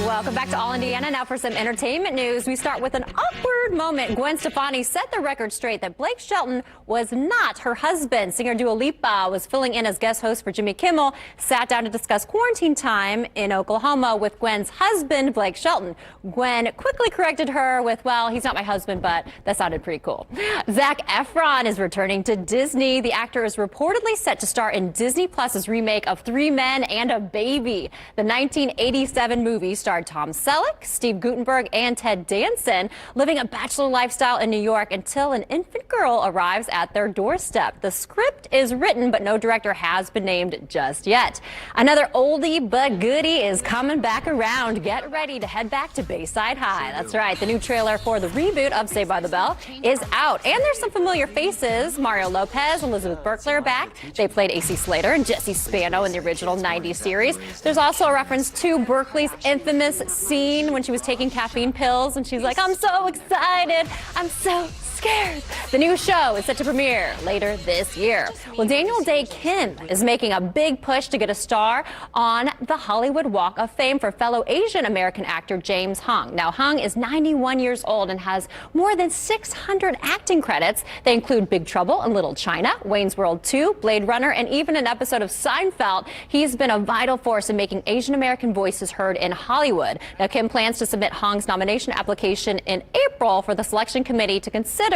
Welcome back to All Indiana. Now for some entertainment news. We start with an awkward moment. Gwen Stefani set the record straight that Blake Shelton was not her husband. Singer Dua Lipa was filling in as guest host for Jimmy Kimmel, sat down to discuss quarantine time in Oklahoma with Gwen's husband, Blake Shelton. Gwen quickly corrected her with, well, he's not my husband, but that sounded pretty cool. Zac Efron is returning to Disney. The actor is reportedly set to star in Disney Plus's remake of Three Men and a Baby. The 1987 movie starred Tom Selleck, Steve Guttenberg, and Ted Danson living a bachelor lifestyle in New York until an infant girl arrives at their doorstep. The script is written, but no director has been named just yet. Another oldie but goodie is coming back around. Get ready to head back to Bayside High. That's right. The new trailer for the reboot of Saved by the Bell is out. And there's some familiar faces. Mario Lopez, Elizabeth Berkley are back. They played AC Slater and Jesse Spano in the original 90s series. There's also a reference to Berkley's infamous scene when she was taking caffeine pills and she's like, I'm so excited, I'm so scared. The new show is set to premiere later this year. Well, Daniel Day Kim is making a big push to get a star on the Hollywood Walk of Fame for fellow Asian American actor James Hong. Now, Hong is 91 years old and has more than 600 acting credits. They include Big Trouble in Little China, Wayne's World 2, Blade Runner, and even an episode of Seinfeld. He's been a vital force in making Asian American voices heard in Hollywood. Now, Kim plans to submit Hong's nomination application in April for the selection committee to consider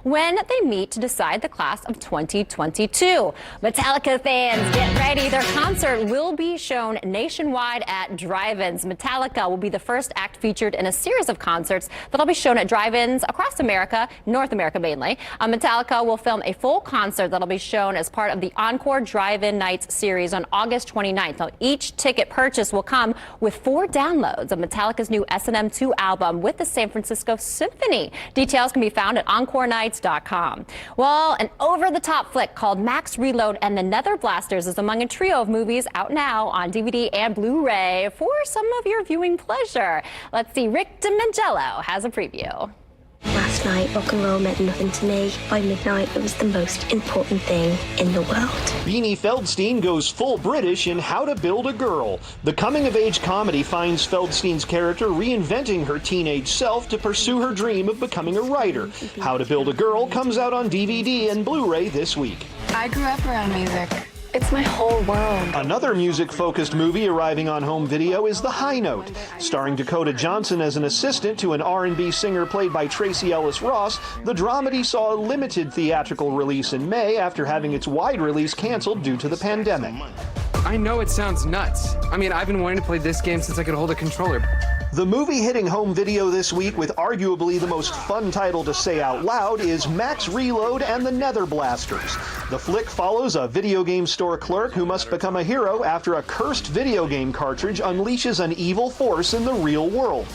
when they meet to decide the class of 2022. Metallica fans, get ready. Their concert will be shown nationwide at drive-ins. Metallica will be the first act featured in a series of concerts that'll be shown at drive-ins across America, North America mainly. Metallica will film a full concert that'll be shown as part of the Encore Drive-In Nights series on August 29th. Now, each ticket purchase will come with 4 downloads of Metallica's new S&M 2 album with the San Francisco Symphony. Details can be found at EncoreNights.com. Well, an over-the-top flick called Max Reload and the Nether Blasters is among a trio of movies out now on DVD and Blu-ray for some of your viewing pleasure. Let's see, Rick DiMangello has a preview. Last night, rock and roll meant nothing to me. By midnight, it was the most important thing in the world. Beanie Feldstein goes full British in How to Build a Girl. The coming-of-age comedy finds Feldstein's character reinventing her teenage self to pursue her dream of becoming a writer. How to Build a Girl comes out on DVD and Blu-ray this week. I grew up around music. It's my whole world. Another music-focused movie arriving on home video is The High Note. Starring Dakota Johnson as an assistant to an R&B singer played by Tracy Ellis Ross, the dramedy saw a limited theatrical release in May after having its wide release canceled due to the pandemic. I know it sounds nuts. I mean, I've been wanting to play this game since I could hold a controller. The movie hitting home video this week with arguably the most fun title to say out loud is Max Reload and the Nether Blasters. The flick follows a video game store clerk who must become a hero after a cursed video game cartridge unleashes an evil force in the real world.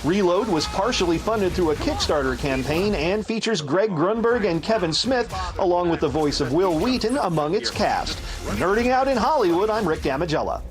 Reload was partially funded through a Kickstarter campaign and features Greg Grunberg and Kevin Smith, along with the voice of Will Wheaton among its cast. Nerding out in Hollywood, I'm Rick Damigella.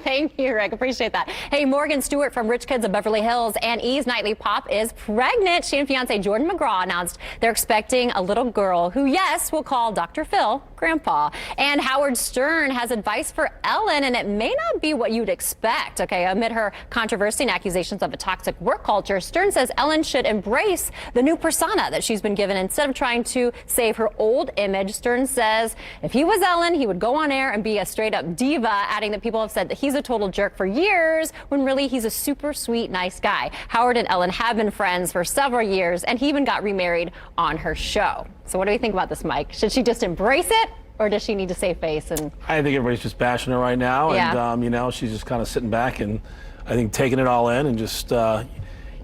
Thank you, Rick. Appreciate that. Hey, Morgan Stewart from Rich Kids of Beverly Hills and E's Nightly Pop is pregnant. She and fiancé Jordan McGraw announced they're expecting a little girl who, yes, will call Dr. Phil Grandpa. And Howard Stern has advice for Ellen, and it may not be what you'd expect. Okay, amid her controversy and accusations of a toxic work culture, Stern says Ellen should embrace the new persona that she's been given instead of trying to save her old image. Stern says if he was Ellen, he would go on air and be a straight-up diva, adding that people have said that he's a total jerk for years when really he's a super sweet, nice guy. Howard and Ellen have been friends for several years, and he even got remarried on her show. So what do you think about this, Mike? Should she just embrace it, or does she need to save face? And I think everybody's just bashing her right now, yeah. And you know, she's just kind of sitting back and I think taking it all in and just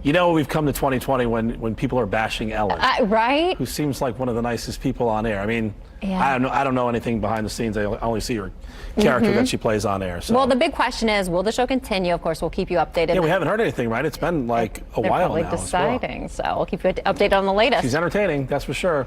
you know, we've come to 2020 when people are bashing Ellen, right? Who seems like one of the nicest people on air. I mean, yeah. I don't know anything behind the scenes. I only see her character that she plays on air. So. Well, the big question is, will the show continue? Of course, we'll keep you updated. Yeah, we haven't heard anything, right? It's been like a while now. They're probably deciding, so we'll keep you updated on the latest. She's entertaining, that's for sure.